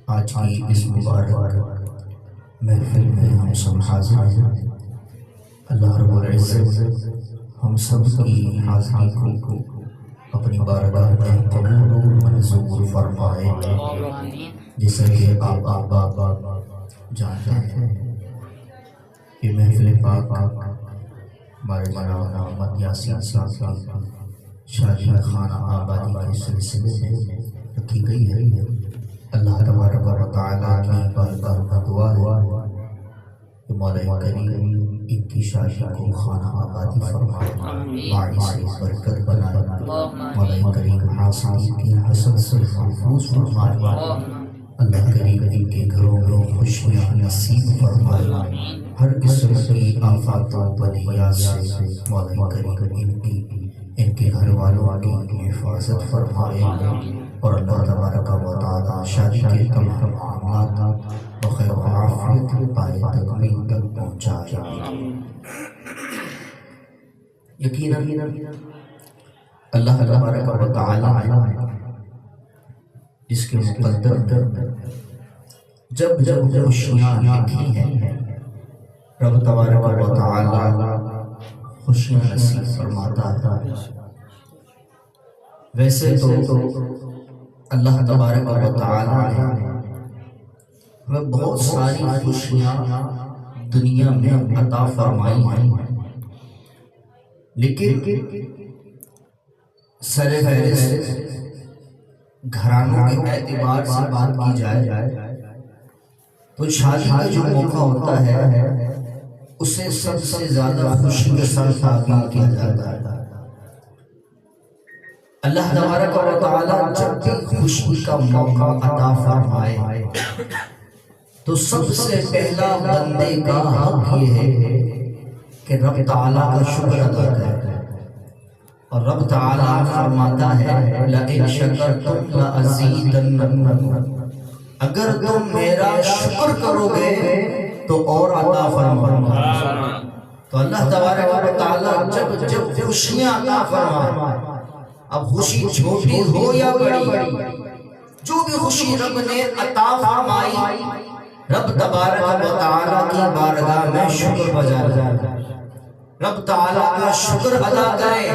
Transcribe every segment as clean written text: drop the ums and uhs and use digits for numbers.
آج کی اس مبارک محفل میں ہم سب حاضر ہیں۔ اللہ رب العزت ہم سب کی حاضری کو اپنی بارگاہ میں قبول و منظور فرمائے، جیسا کہ آپ جانتے ہیں کہ محفل پاک ہمارے جناب محمد یاسین صاحب کی شادی خانہ آبادی کے سلسلے میں رکھی گئی ہے۔ اللہ تبارک و تعالیٰ کی بارگاہ میں دعا ہے کہ مولا کریم ان کی شادی کو خانہ آبادی فرمائے، باعث برکت بنائے، مولا کریم حاصل کی حسد سے محفوظ فرمائے، اللہ کریم ان کے گھروں میں خوشیاں نصیب فرمائے، ہر قسم کی آفات و بلیات سے مولا کریم ان کے گھر والوں کی حفاظت فرمائے، اور اللہ تبارک و تعالی شادی کے تمام معاملات بخیر و عافیت پائے تکمیل تک پہنچائے۔ یقیناً اللہ تبارک و تعالی جس کے مقدر جب خوشیاں لکھی ہیں، رب تبارک و تعالی خوشیاں نصیب فرماتا ہے۔ ویسے تو اللہ تبارک و تعالی نے بہت ساری خوشیاں دنیا میں عطا فرمائی ہیں، لیکن سرفہرست گھرانوں کے اعتبار سے بات کی جائے تو شادی کا جو موقع ہوتا ہے اسے سب سے زیادہ خوشی کے ساتھ تعبیر کیا جاتا ہے۔ اللہ تبارک و تعالی جب بھی خوشی کا موقع عطا فرمائے تو سب سے پہلا بندے کا حق یہ ہے کہ رب تعالیٰ کا شکر ادا کرے، اور رب تعالیٰ فرماتا ہے لَإِن شَكَرْتُمْ لَأَزِيدَنَّكُمْ، اگر تم میرا شکر کرو گے تو اور عطا فرماؤں گا۔ تو اللہ تبارک و تعالیٰ جب خوشیاں عطا فرمائے، اب خوشی چھوٹی ہو یا بڑی، جو بھی خوشی رب نے عطا فرمائی، رب تبارک و تعالیٰ کی بارگاہ میں شکر بجا جائے، رب تعالیٰ کا شکر ادا کرے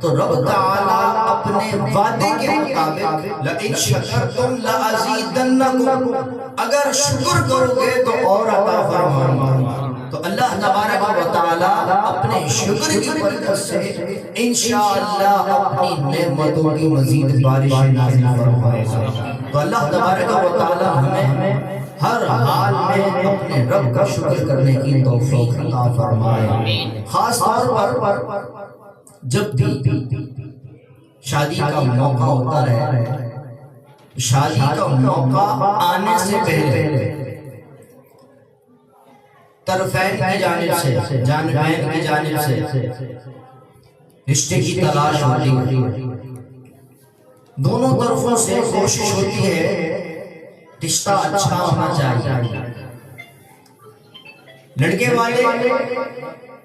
تو رب تعالیٰ اپنے وعدے کے مطابق لَإِن شَكَرْتُمْ لَأَزِيدَنَّكُمْ، اگر شکر کرو گے تو اور عطا فرمائیں گے۔ تو اللہ تبارک و تعالیٰ اپنے شکر کی برکت سے انشاءاللہ اپنی نعمتوں کی مزید بارش نازل فرمائے گا۔ تو اللہ تبارک و تعالیٰ ہمیں ہر حال میں اپنے رب کا شکر کرنے کی توفیق عطا فرمائے۔ خاص طور پر جب بھی شادی کا موقع ہوتا ہے، شادی کا موقع آنے سے پہلے طرفین کی جانب سے، جانبین کی جانب سے رشتے کی تلاش ہوتی ہے، دونوں طرفوں سے کوشش ہوتی ہے رشتہ اچھا ہونا چاہیے۔ لڑکے والے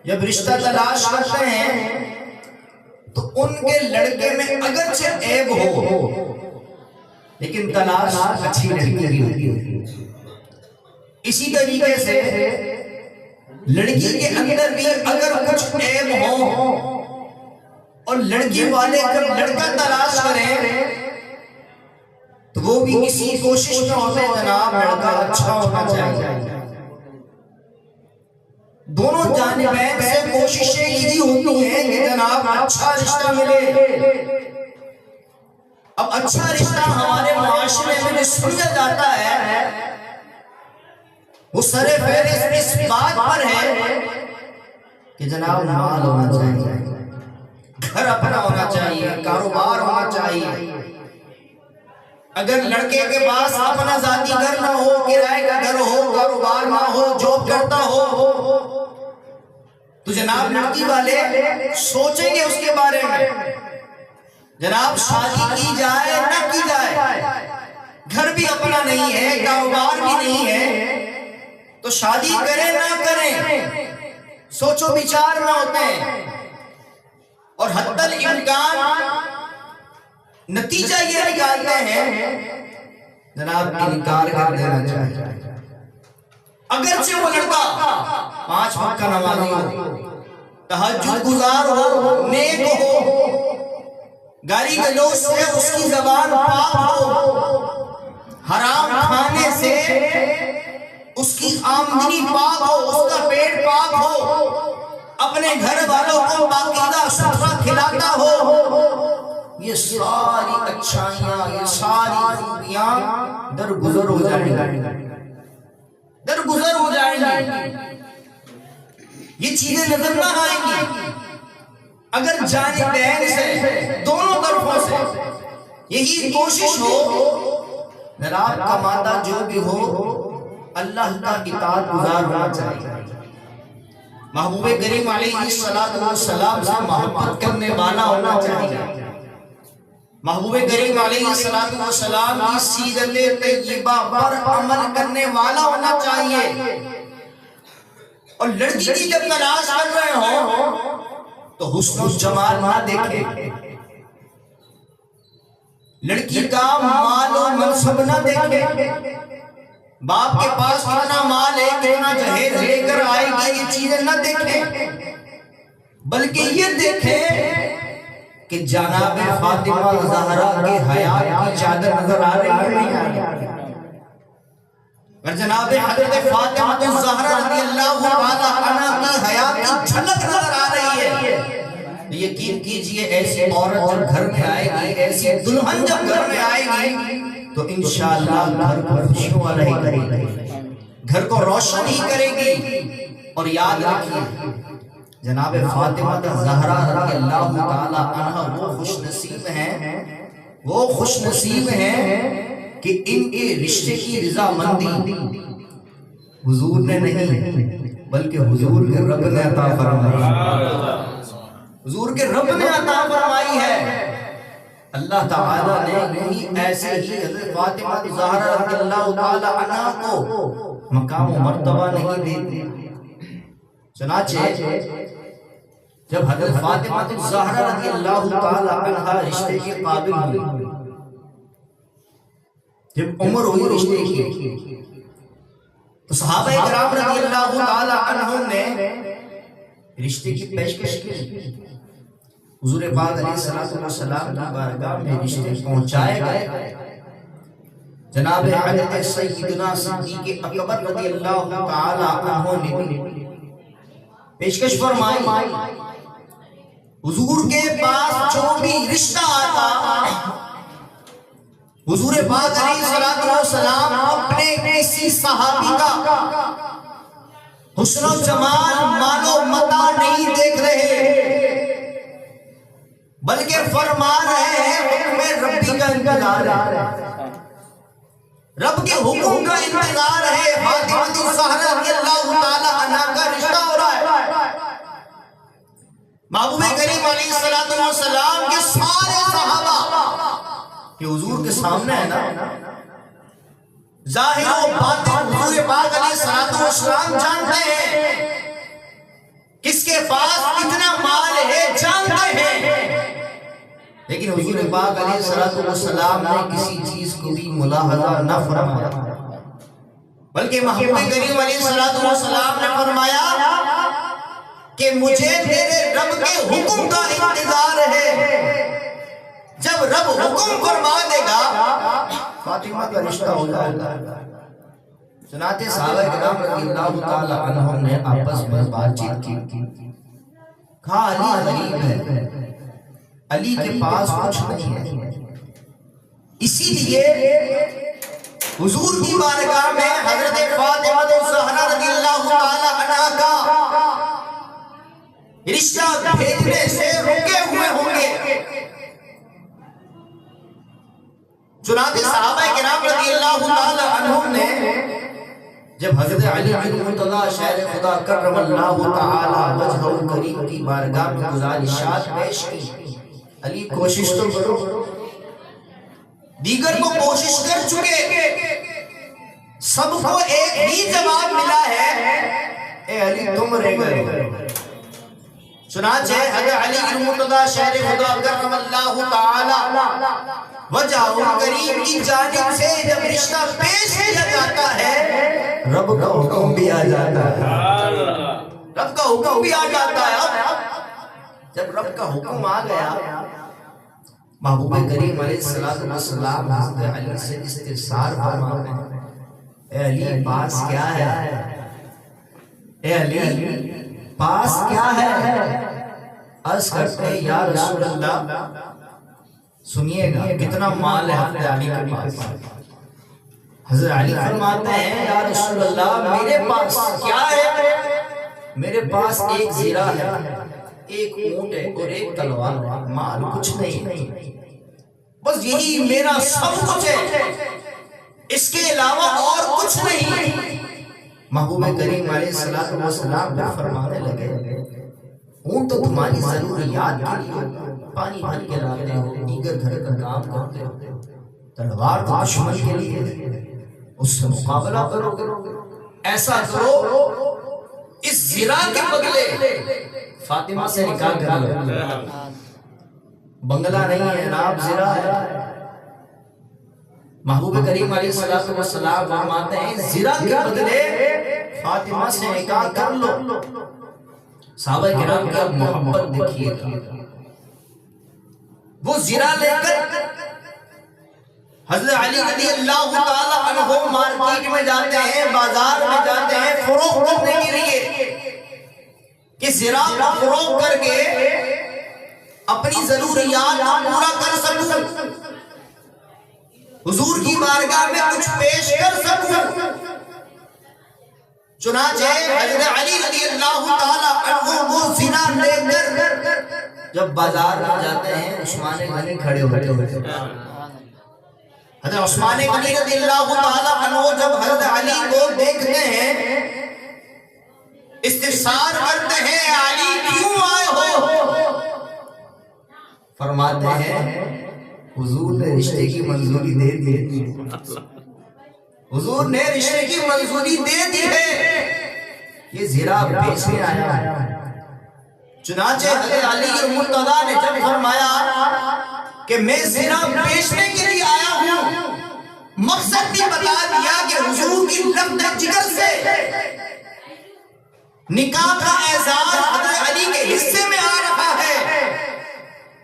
جب رشتہ تلاش کرتے ہیں تو ان کے لڑکے میں اگرچہ عیب ہو لیکن تلاش اچھی لڑکی کی ہوتی ہے۔ اسی طریقے سے لڑکی کے اندر بھی اگر کچھ عیب ہو اور لڑکی والے جب لڑکا تلاش کریں تو وہ بھی اسی کوشش میں ہوتے ہیں جناب لڑکا اچھا ہونا چاہیے۔ دونوں جانبین سے کوششیں یہی ہوتی ہیں کہ جناب اچھا رشتہ ملے۔ اب اچھا رشتہ ہمارے معاشرے میں سمجھا جاتا ہے وہ سر فہرست اس بات پر ہے کہ جناب مال ہونا چاہیے، گھر اپنا ہونا چاہیے، کاروبار ہونا چاہیے۔ اگر لڑکے کے پاس اپنا ذاتی گھر نہ ہو، کرائے کا گھر ہو، کاروبار نہ ہو، جاب کرتا ہو، تو جناب لڑکی والے سوچیں گے اس کے بارے میں جناب شادی کی جائے نہ کی جائے، گھر بھی اپنا نہیں ہے، کاروبار بھی نہیں ہے، تو شادی کریں نہ کریں سوچو بچار نہ ہوتے ہیں، اور حتی الامکان نتیجہ یہ نکالتے ہیں جناب انکار کر دینا چاہیے. اگرچہ وہ لڑکا 5 وقت کا نمازی ہو، تہجد گزار ہو، نیک ہو، گالی گلوچ سے اس کی زبان پاک ہو، حرام کھانے سے اس کی آمدنی پاک ہو، اس کا پیٹ پاک ہو، اپنے گھر والوں کو پاکیزہ ستھرا کھلاتا ہو، یہ ساری اچھائیاں، یہ ساری خوبیاں درگزر ہو جائیں گی، درگزر ہو جائیں گی. یہ چیزیں نظر نہ آئیں گی اگر جانبین سے، دونوں طرفوں سے یہی کوشش ہو. جناب کماتا جو بھی ہو اللہ کا اطاعت گزار ہونا چاہیے، محبوب کریم علیہ السلام سے محبت کرنے والا ہونا چاہیے، محبوب کریم علیہ السلام کی سیرت طیبہ پر عمل کرنے والا ہونا چاہیے. اور لڑکی کی جب تلاش کر رہے ہوں تو حسن و جمال نہ دیکھیں، لڑکی کا مال و منصب نہ دیکھیں، باپ کے پاس کتنا مال ہے، کتنا جہیز لے کر آئے گی، یہ چیزیں نہ دیکھیں، بلکہ یہ دیکھیں کہ جناب فاطمہ زہرا کے حیات کی چادر نظر آ رہی ہے نہیں آ رہی. اگر جناب حضرت فاطمہ زہرا رضی اللہ تعالی عنہا کی حیات کی جھلک نظر آ رہی ہے، یقین کیجئے ایسی عورت جب گھر میں آئے گی، ایسی دلہن جب گھر میں آئے گی تو انشاءاللہ گھر کو خوشیوں والا ہی کرے گی، گھر کو روشن ہی کرے گی. اور یاد رکھیے جناب فاطمہ زہرا رضی اللہ تعالی عنہا وہ خوش نصیب ہیں، وہ خوش نصیب ہیں کہ ان کے رشتے کی رضامندی حضور نے نہیں بلکہ حضور کے رب نے عطا فرمائی، حضور کے رب نے عطا فرمائی ہے. اللہ تعالیٰ نے یہی ایسے ہی حضرت فاطمہ زہرا رضی اللہ تعالی عنہا کو مقام و مرتبہ نہیں دیتے. چنانچہ جب حضرت فاطمہ زہرا رضی اللہ تعالی عنہا رشتے کے قابل ہوئی، جب عمر ہوئی رشتے کی، تو صحابہ کرام رضی اللہ تعالی عنہم نے رشتے کی پیشکش کی. حضور پاک علیہ السلام کی بارگاہ میں رشتے پہنچائے گئے. جناب حضرت سیدنا صدیق اکبر رضی اللہ تعالی عنہ نے پیشکش فرمائی. حضور کے پاس جو بھی رشتہ آتا حضور پاک علیہ السلام اپنے کسی صحابی کا حسن و جمال، مال و متاع نہیں دیکھ رہے، بلکہ فرما رہے ہیں حکم ربی کا انتظار ہے، رب کے حکم کا انتظار ہے. فاطمہ زہرا رضی اللہ تعالی عنہا کا رشتہ ہو رہا ہے. محبوب کریم علیہ السلام کے سارے صحابہ کہ حضور کے سامنے ہے نا، ظاہر و باطن حضور پاک علیہ السلام جانتے ہیں، کس کے پاس کتنا مال ہے جانتے ہیں، لیکن حضور پاک علیہ السلام نے کسی چیز کو بھی ملاحظہ نہ فرمایا، بلکہ محبوب کریم علیہ السلام نے فرمایا کہ مجھے تیرے رب کے حکم کا انتظار ہے، جب رب حکم فرما دے گا فاطمہ کا رشتہ ہو جائے گا. چنانچہ صحابہ کرام رضی اللہ تعالی عنہم نے آپس میں بات چیت کی، کہا علی غریب ہے، علی کے پاس کچھ نہیں ہے، اسی لیے حضور کی بارگاہ میں حضرت فاطمہ زہرا رضی اللہ تعالی عنہا کا رشتہ بھیجنے سے رکے ہوئے ہوں گے. چنانچہ صحابہ کرام رضی اللہ تعالی عنہم نے جب حضرت علی بن مرتضی شہر خدا کرم اللہ تعالی وجہہ الکریم کی بارگاہ میں گزارشات پیش کی، علی کوشش تو کرو، دیگر کو کوشش کر چکے، سب کو ایک ہی جواب ملا ہے، اے علی تم رہ گئے. چنانچہ حضرت علی المرتضیٰ شہر خدا کرم اللہ تعالی وجہہ کریم کی جانب سے جب رشتہ پیش کیا جاتا ہے رب کا حکم بھی آ جاتا ہے، رب کا حکم بھی آ جاتا ہے۔ جب رب کا حکم آ گیا، محبوب کریم علیہ السلام حضرت علی سے استفسار فرماتے ہیں، اے علی پاس کیا ہے؟ اے علی پاس کیا ہے؟ عرض کرتے ہیں یا رسول اللہ سنیے گا کتنا مال ہے حضرت علی کے پاس۔ حضرت علی فرماتے ہیں یا رسول اللہ میرے پاس کیا ہے؟ میرے پاس ایک زیرہ ہے، ایک اونٹ ہے اور ایک تلوار ہے، مال کچھ نہیں، بس یہی میرا سب کچھ ہے، اس کے علاوہ اور کچھ نہیں۔ محبوب کریم علیہ السلام فرمانے لگے اونٹ تو تمہاری ضروریات کے لیے پانی بھر کے لاتے ہو، دیگر گھر کا کام کرتے ہو، تلوار تو دشمن کے لیے اس سے مقابلہ کرو۔ ایسا کرو اس زرا کے بدلے فاطمہ سے نکاح کر لو، بنگلہ نہیں ہے نام زرا ہے۔ محبوب کریم علیہ السلام فرماتے ہیں زرا کے بدلے فاطمہ سے نکاح کر لو۔ صحابہ کرام کی اب محبت دیکھیے، وہ زرا لے کر حضرت علی رضی اللہ تعالی عنہ مارکیٹ میں جاتے ہیں، بازار میں جاتے ہیں فروخت کرنے کے لیے کہ زرا کو فروخت کر کے اپنی ضروریات پورا کر سکوں، حضور کی بارگاہ میں کچھ پیش کر سکوں۔ چنانچہ حضرت علی رضی اللہ تعالی عنہ وہ زرا لے کر جب بازار میں جاتے ہیں عثمان غنی کھڑے ہوتے ہیں۔ حضرت عثمان غنی رضی اللہ تعالی عنہ جب حضرت علی کو دیکھتے ہیں استفسار کرتے ہیں علی کیوں آئے ہو؟ فرماتے ہیں حضور نے رشتے کی منظوری دے دی، حضور نے رشتے کی منظوری دے دی ہے، یہ زرا بیچنے آیا ہے۔ چنانچہ حضرت علی المرتضیٰ نے جب فرمایا کہ میں زرا بیچنے کے لیے آیا ہوں، مقصد بھی بتا دیا کہ حضور کی لفظ جگر سے نکاح کا اعزاز حضرت علی کے حصے میں آ رہا ہے،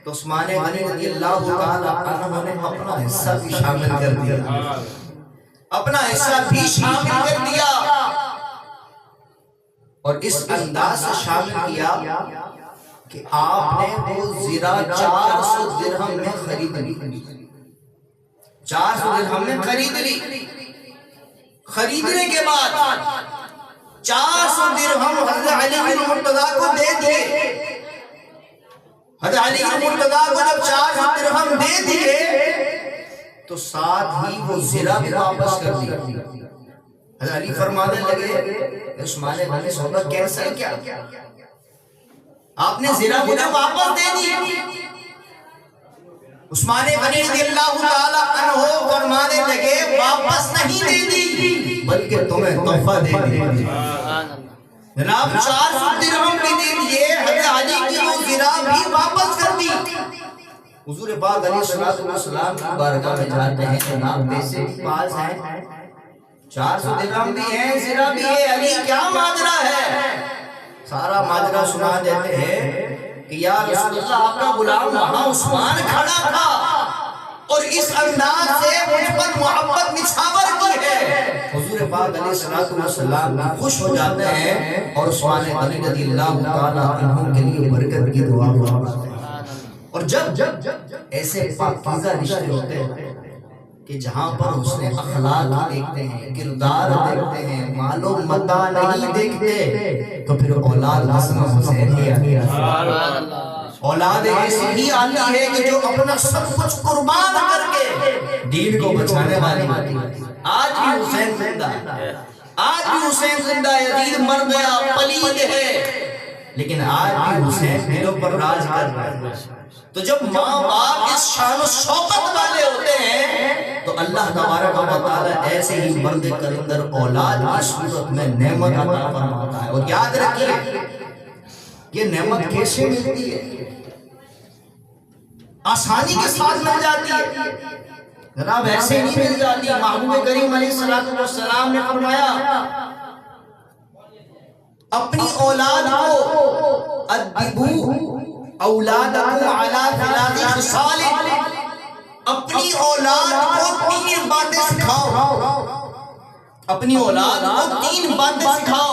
تو عثمان غنی رضی اللہ تعالی عنہ نے اپنا حصہ بھی شامل کر دیا، اپنا حصہ بھی شامل کر دیا، اور اس انداز سے شامل کیا کہ آپ نے وہ زرا 400 درہم میں خرید لی، 400 درہم میں خرید لی۔ خریدنے کے بعد 400 درہم حضرت علی المرتضیٰ کو دے دیے۔ حضرت علی المرتضیٰ کو جب 400 درہم دے دیے تو ساتھ ہی وہ زرا بھی واپس کر دی۔ حضرت علی فرمانے لگے عثمان غنی سودا کیسا کیا؟ آپ نے زرا مجھے واپس دے دی۔ عثمان غنی رضی اللہ تعالی عنہ فرمانے لگے واپس نہیں دے دی بلکہ تمہیں تحفہ دے دی۔ جناب 400 درہم بھی دے دیے، حضرت علی کی وہ زرا بھی واپس کر دی۔ حضور پاک علیہ السلام کی بارگاہ میں جاتے ہیں، جناب پیسے بھی پاس ہیں، 400 درہم بھی ہیں، زرا بھی ہے، علی کیا ماجرا ہے؟ سارا ماجرا سنا دیتے ہیں کہ یا رسول اللہ آپ کا غلام وہاں عثمان کھڑا تھا اور اس انداز سے مجھ پر محبت نچھاور کی ہے۔ حضور پاک علیہ السلام خوش ہو جاتے ہیں اور عثمان غنی رضی اللہ تعالیٰ عنہ کے لیے برکت کی دعا فرماتے ہیں۔ اور جب ایسے پاکیزہ رشتے ہوتے ہیں کہ جہاں پر حسن اخلاق دیکھتے ہیں، کردار دیکھتے ہیں، مال و متاع نہیں دیکھتے، تو پھر اولاد حسن و حسین ہی آتی ہے۔ اولاد ایسی ہی آتی ہے کہ جو اپنا سب کچھ قربان کر کے دین کو بچانے والی آتی ہے۔ آج بھی حسین زندہ ہے، آج بھی حسین زندہ ہے، یزید مر گیا، پلید ہے، لیکن آج بھی حسین دلوں پر راج کر رہا ہے۔ تو جب ماں باپ اس شان و شوکت والے ہوتے ہیں تو اللہ تبارک و تعالیٰ ایسے ہی مرد کلندر اولاد کی صورت میں نعمت عطا فرماتا ہے۔ اور یاد رکھیے یہ نعمت کیسے ملتی ہے؟ آسانی کے ساتھ مل جاتی ہے؟ جناب ایسے نہیں مل جاتی. محبوب کریم علیہ السلام نے فرمایا اپنی اولاد کو ادبو اولادکم علی ثلاث خصال، اپنی اولاد کو 3 باتیں سکھاؤ. اپنی اولاد کو 3 باتیں سکھاؤ.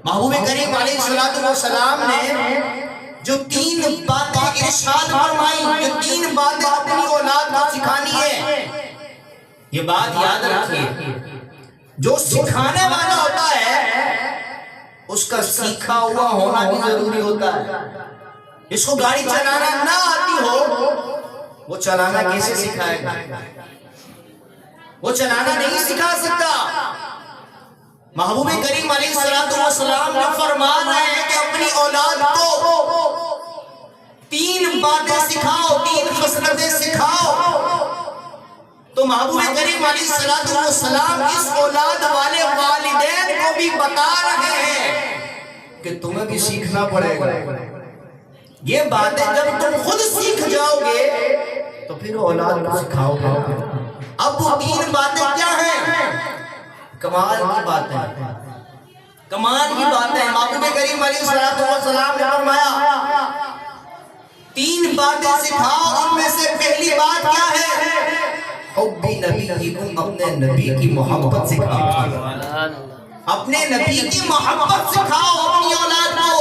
محبوب کریم علیہ السلام نے جو 3 باتیں ارشاد فرمائی، جو 3 باتیں اپنی اولاد کو سکھانی ہے، یہ بات یاد رکھیے. جو سکھانے والا ہوتا ہے اس کا سیکھا ہوا ہونا بھی ضروری ہوتا ہے. اس کو گاڑی چلانا نہ آتی ہو، وہ چلانا کیسے سکھائے گا؟ وہ چلانا نہیں سکھا سکتا. محبوب کریم علیہ السلام نے فرما رہے ہیں کہ اپنی اولاد کو 3 باتیں سکھاؤ، 3 خصلتیں سکھاؤ. تو محبوب کریم علیہ السلام اس اولاد والے والدین کو بھی بتا رہے ہیں کہ تمہیں بھی سیکھنا پڑے گا. یہ باتیں جب تم خود سیکھ جاؤ گے تو پھر اولاد کو سکھاؤ گے. اب وہ 3 باتیں کیا ہیں؟ کمال کی باتیں، کمال کی باتیں. محبوب کریم علیہ السلام نے فرمایا 3 باتیں سکھاؤ. ان میں سے پہلی بات کیا ہے؟ حب نبیکم، اپنے نبی کی محبت سکھاؤ. اپنے نبی کی محبت سکھاؤ اپنی اولاد کو.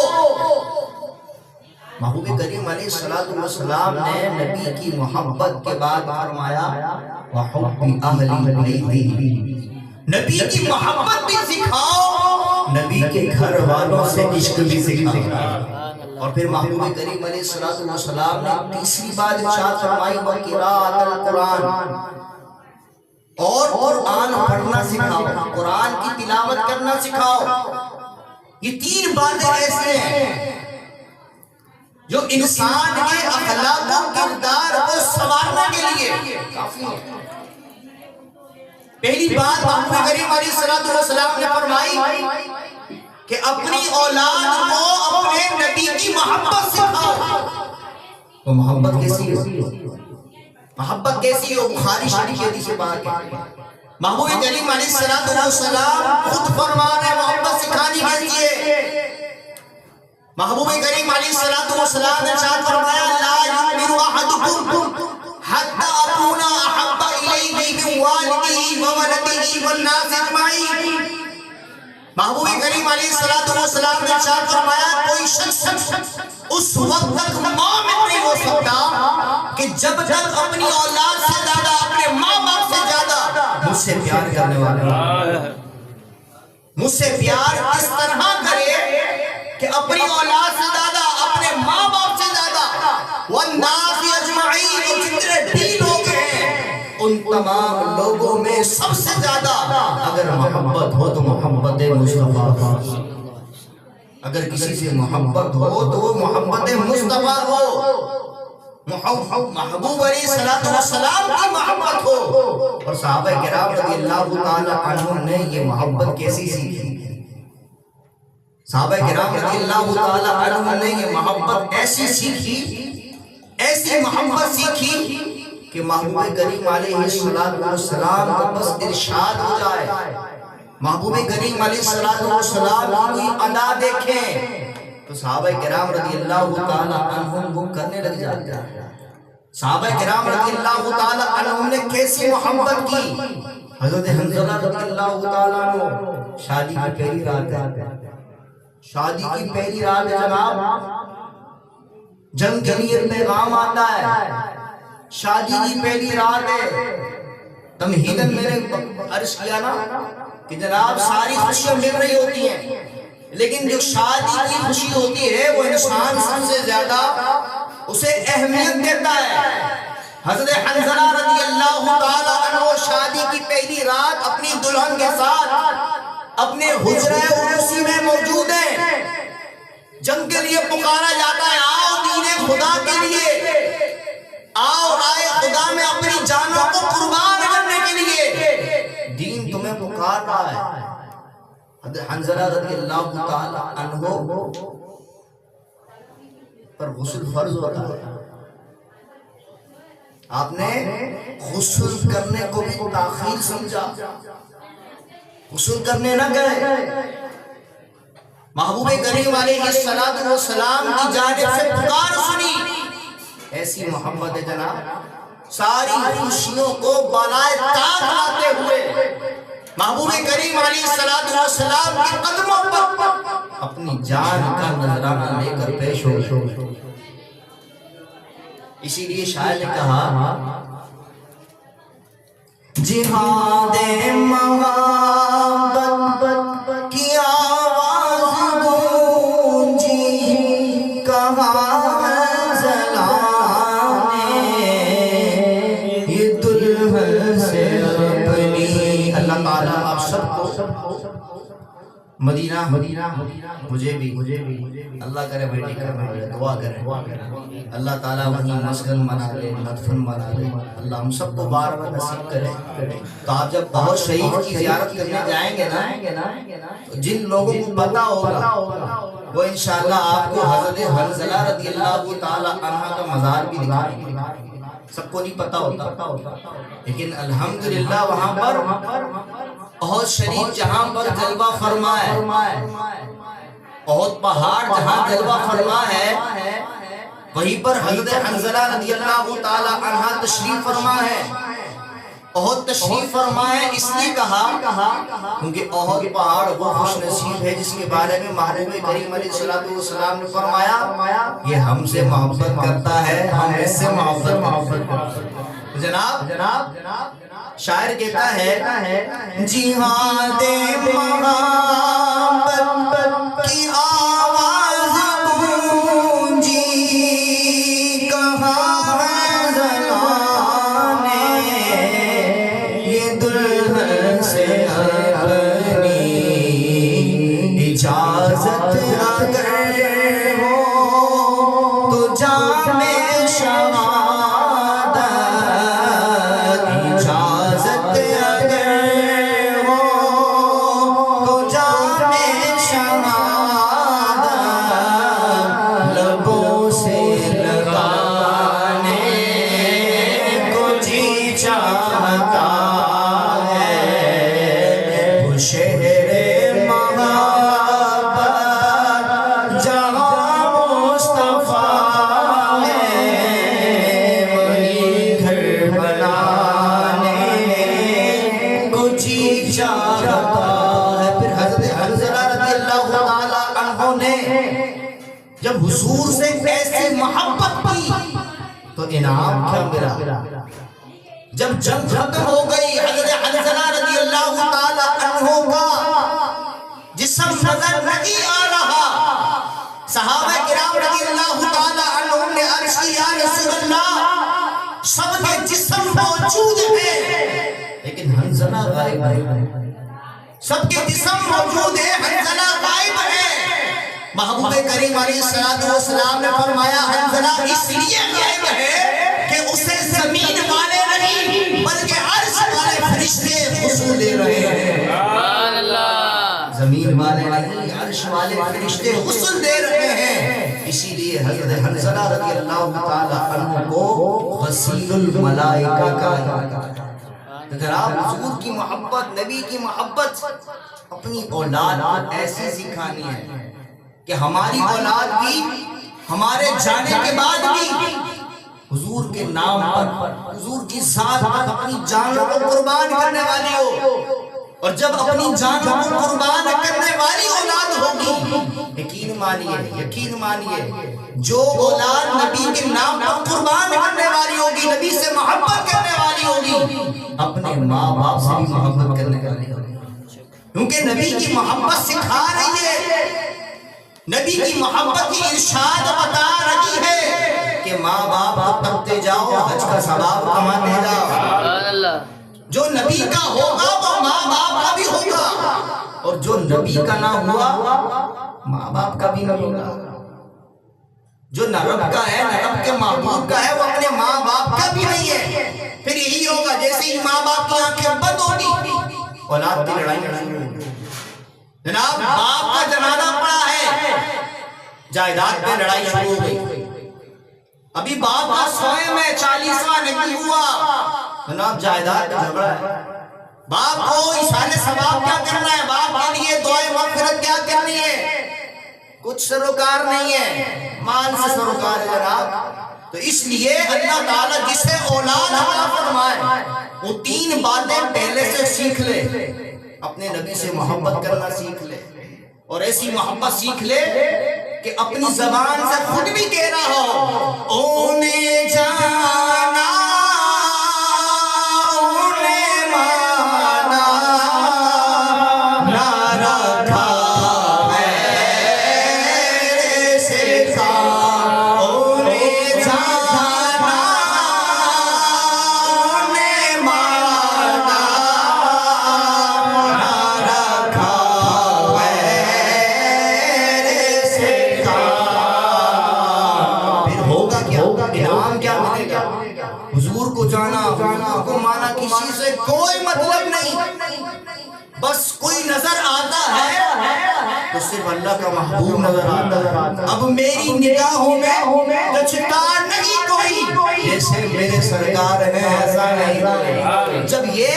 محبوب کریم علیہ السلام نے نبی کی محبت کے بعد فرمایا وحب اہل بیتی، نبی کی محبت بھی سکھاؤ، نبی کے گھر والوں سے عشق بھی سکھاؤ. اور پھر محبوب کریم علیہ السلام نے تیسری بات ارشاد فرمائی وقراءۃ القرآن، اور قرآن پڑھنا سکھاؤ، قرآن کی تلاوت کرنا سکھاؤ. یہ 3 باتیں ایسے ہیں جو انسان کے اخلاق و کردار کو سنوارنے کے لیے کافی ہے. پہلی بات محبوب کریم علیہ السلام نے فرمائی کہ اپنی اولاد کو اپنے نبی کی محبت سکھاؤ. تو محبت کیسی ہو؟ محبت کیسی ہو؟ بخاری شریف کی حدیث بات ہے. محبوب کریم علیہ السلام خود فرما رہے محبت سکھانی کیسی ہے. محبوب کریم علیہ السلام نے ارشاد فرمایا لا یؤمن احدکم حتی اکون احب الیہ من والدہ وولدہ والناس اجمعین. محبوب کریم علیہ السلام نے ارشاد فرمایا کوئی شخص اس وقت تک مومن نہیں ہو سکتا کہ جب تک اپنی اولاد سے زیادہ، اپنے ماں باپ سے زیادہ مجھ سے پیار کرنے والا، مجھ سے پیار اس طرح کرے کہ اپنی اولاد سے زیادہ، اپنے ماں باپ سے زیادہ، والناس اجمعین، اور جتنے بھی لوگ ہیں ان تمام لوگوں میں سب سے زیادہ اگر محبت ہو تو محبت مصطفیٰ. اگر کسی سے محبت ہو تو وہ محبت مصطفیٰ ہو، محبوب علیہ السلام کی محبت ہو. اور صحابہ کرام رضی اللہ تعالی عنہم نے یہ محبت کیسی سیکھی؟ صحابہ کرام رضی اللہ تعالی عنہم نے یہ محبت ایسی سیکھی، ایسی محبت سیکھی کہ محبوب کریم علیہ السلام کا بس ارشاد ہو جائے، محبوب کریم علیہ السلام کی ادا دیکھیں تو صحابہ کرام رضی اللہ تعالی عنہم وہ کرنے لگ جاتے ہیں. صحابہ کرام رضی اللہ تعالی عنہم نے کیسی محبت کی؟ حضرت حنظلہ رضی اللہ تعالی عنہ شادی کی پہلی رات ہے، شادی کی پہلی رات ہے جناب، جنگ کے لیے پیغام آتا ہے، شادی کی پہلی رات ہے. تمہیدن میں نے عرض کیا نا کہ جناب ساری خوشیاں مل رہی ہوتی ہیں، لیکن جو شادی کی خوشی ہوتی ہے وہ انسان سب سے زیادہ اسے اہمیت دیتا ہے. حضرت حنظلہ رضی اللہ تعالی عنہ شادی کی پہلی رات اپنی دلہن کے ساتھ اپنے حجرہ عروسی میں موجود ہیں. جنگ کے لیے پکارا جاتا ہے آؤ دین خدا کے لیے، آؤ رائے خدا میں اپنی جانوں کو قربان کرنے کے لیے، دین تمہیں پکار رہا ہے. حضرت حنظلہ رضی اللہ تعالی عنہ پر غسل فرض ہوتا ہے. آپ نے غسل کرنے کو بھی تاخیر سمجھا, غسل کرنے نہ گئے. محبوب کریم علیہ السلام کی جانب سے پکار سنی. ایسی محبت ہے جناب, ساری خوشیوں کو بالائے طاق لاتے ہوئے محبوب کریم علیہ السلام کے قدموں پر اپنی جان کا نذرانہ لے کر پیش ہو. اسی لیے شاعر نے کہا, جہاد محبت کی آواز گونجی کہاں زلانے یہ دلہن سے اپنی. اللہ تعالیٰ آپ سب کو مدینہ مجھے بھی اللہ کرے بیٹی کرے دعا کرے اللہ تعالیٰ وہیں مسکن بنا لے, مدفن بنا لے. اللہ ہم سب کو بار بار نصیب کرے. تو آپ جب بہت شہید کی زیارت کرنے جائیں گے نا, تو جن لوگوں کو پتا ہوگا وہ انشاءاللہ آپ کو حضرت حنظلہ رضی اللہ تعالیٰ عنہ کا مزار بھی دکھائیں گے. سب کو نہیں پتا ہوتا, لیکن الحمدللہ وہاں پر احد شریف جہاں پر جلوہ فرما ہے, احد پہاڑ جہاں جلوہ فرما ہے, وہیں پر حضرت حنظلہ رضی اللہ تعالی عنہ تشریف فرما ہے. احد تشریف فرما ہے اس لیے کہا کیونکہ احد پہاڑ وہ خوش نصیب ہے جس کے بارے میں محبوب کریم علیہ السلام نے فرمایا یہ ہم سے محبت کرتا ہے, ہم اس سے محبت کرتے ہیں. جناب شاعر کہتا ہے, جہاد محبت کی آواز گونجی کہاں زلانے یہ دلہن سے اپنی اجازت اگر ہو تو جام شہادت جب حضور سے ایسی محبت کی تو انعام کیا ملا. جب جنگ ختم ہو گئی حضرت حنظلہ رضی اللہ تعالی عنہ کا جسم نظر نہیں آ رہا, صحابہ کرام رضی اللہ تعالی عنہ نے عرض کی یا رسول اللہ سب کے جسم موجود ہیں لیکن حنظلہ غائب ہے. سب کے جسم موجود ہیں, حنظلہ غائب ہے. محبوب کریم علیہ السلام نے فرمایا حنظلہ اس لیے غائب ہے کہ اسے زمین والے نہیں بلکہ عرش والے فرشتے غسل دے رہے ہیں. سبحان اللہ, زمین والے نہیں عرش والے فرشتے غسل دے رہے ہیں. اسی لیے حضرت حنظلہ رضی اللہ تعالی عنہ کو غسیل الملائکہ کہا. جناب حضور کی محبت, نبی کی محبت اپنی اولاد کو ایسی سکھانی ہے کہ ہماری اولاد بھی ہمارے جانے کے بعد بھی حضور کے نام پر, حضور کی ذات پر اپنی جانوں کو قربان کرنے والی ہو. اور جب اپنی جانوں کو قربان کرنے والی اولاد ہوگی, یقین مانیے جو اولاد نبی کے نام پر قربان کرنے والی ہوگی, نبی سے محبت کرنے والی ہوگی, اپنے ماں باپ سے بھی محبت کرنے والی ہوگی. کیونکہ نبی کی محبت سکھا رہی ہے, نبی کی محبت کی ارشاد بتا رہی ہے کہ ماں باپ کو تکتے جاؤ, حج کا ثواب کماتے جاؤ. جو نبی کا ہوگا وہ ماں باپ کا بھی ہوگا, اور جو نبی کا نہ ہوا ماں باپ کا بھی نہ ہوگا. جو نہ رب کا ہے نہ رب کے محبوب کا ہے وہ اپنے ماں باپ کا بھی نہیں ہے. پھر یہی ہوگا جیسے ہی ماں باپ کی آنکھیں بند ہوگی اولاد کی لڑائی شروع ہوگی. جناب باپ کا جنازہ پڑا ہے, جائیداد پہ لڑائی شروع ہو گئی, ابھی باپ کا 100 میں 40واں نہیں ہوا، جناب جائیداد کا جھگڑا ہے، باپ کو ایصال ثواب کیا کرنا ہے، باپ کے لیے دعائے مغفرت کیا کرنی ہے، کچھ سروکار نہیں ہے، مال سے سروکار ہے جناب۔ تو اس لیے اللہ تعالیٰ جسے اولاد عطا فرمائے وہ 3 باتیں پہلے سے سیکھ لے، اپنے نبی سے محبت کرنا سیکھ لے، اور ایسی محبت سیکھ لے کہ اپنی زبان سے خود بھی کہہ رہا ہو، اونے جانا اونے مانا نہ رکھا میرے سے کام، اونے جانا اونے مانا نہ رکھا انعام کیا ملے گا؟ حضور کو جانا، حضور کو مانا، کسی سے کوئی مطلب نہیں، بس کوئی نظر آتا ہے تو صرف اللہ کا محبوب نظر آتا ہے۔ اب میری نگاہوں میں جچتا نہیں کوئی جیسے میرے سرکار ہیں، ایسا نہیں۔ جب یہ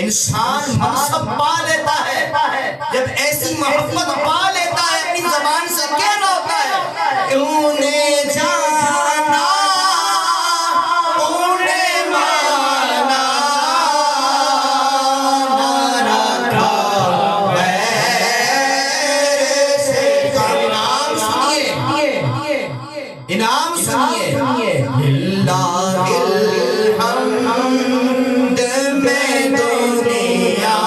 انسان منصب پا لیتا ہے، جب ایسی محبت پا لیتا ہے، اپنی زبان سے کہنا ہوتا ہے انہیں جانا انہیں مانا نہ رکھا میرے سے کام۔ انعام سنیے، للہ الحمد میں دنیا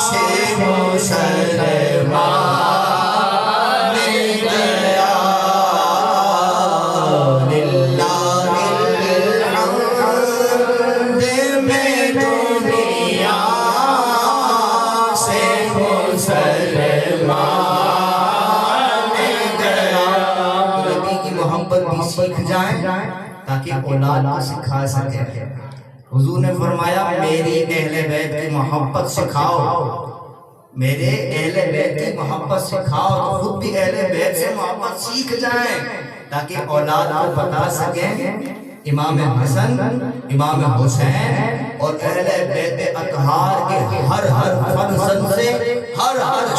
سے مسلمان گیا، للہ الحمد میں دنیا سے مسلمان گیا۔ نبی کی محبت بھی سیکھ جائیں تاکہ اولاد کو سکھا سکے۔ حضور نے فرمایا میری اہل بیت کی محبت سکھاؤ، میرے اہل بیت کی محبت سکھاؤ، تو خود بھی اہل بیت سے محبت سیکھ جائیں تاکہ اولاد کو بتا سکیں امام حسن، امام حسین اور اہل بیت اطہار کے ہر فرزند سے، ہر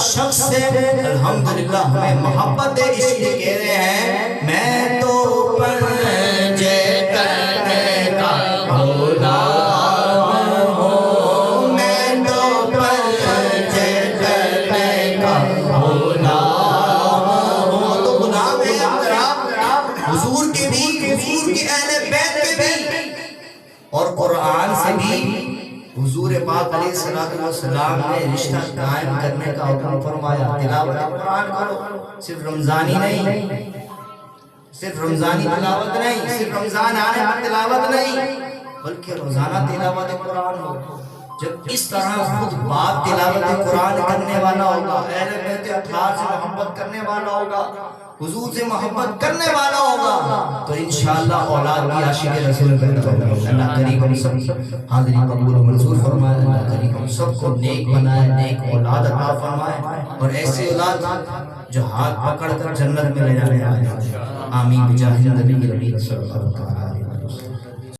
شخص سے الحمدللہ ہمیں محبت ہے۔ اس لیے کہہ رہے ہیں میں تو پنجے کرنے کا غلام ہوں، میں تو پنجے کرنے کا غلام ہوں۔ تو غلام ہے حضور کے بھی، حضور کے اہل بیت کے بھی، اور قرآن سے بھی۔ حضور پاک علیہ السلام نے رشتہ قائم کرنے کا حکم فرمایا، تلاوت قرآن کرو، صرف رمضانی نہیں، صرف رمضانی تلاوت نہیں، صرف رمضان آنے پر تلاوت نہیں، بلکہ روزانہ تلاوت قرآن ہو۔ جب اس طرح خود باپ تلاوت قرآن کرنے والا ہوگا، اہل بیت اطہار سے محبت کرنے والا ہوگا، حضور سے محبت کرنے والا ہوگا، تو انشاءاللہ اولاد بھی عاشق رسول پیدا ہوگا۔ اللہ کریم ہم سب حاضری قبول و منظور فرمائے، اللہ کریم ہم سب کو نیک بنائے، نیک اولاد عطا فرمائے، اور ایسی اولاد جو ہاتھ پکڑ کر جنت میں لے جانے والے۔ آمین بجاہ النبی صلی اللہ علیہ وسلم۔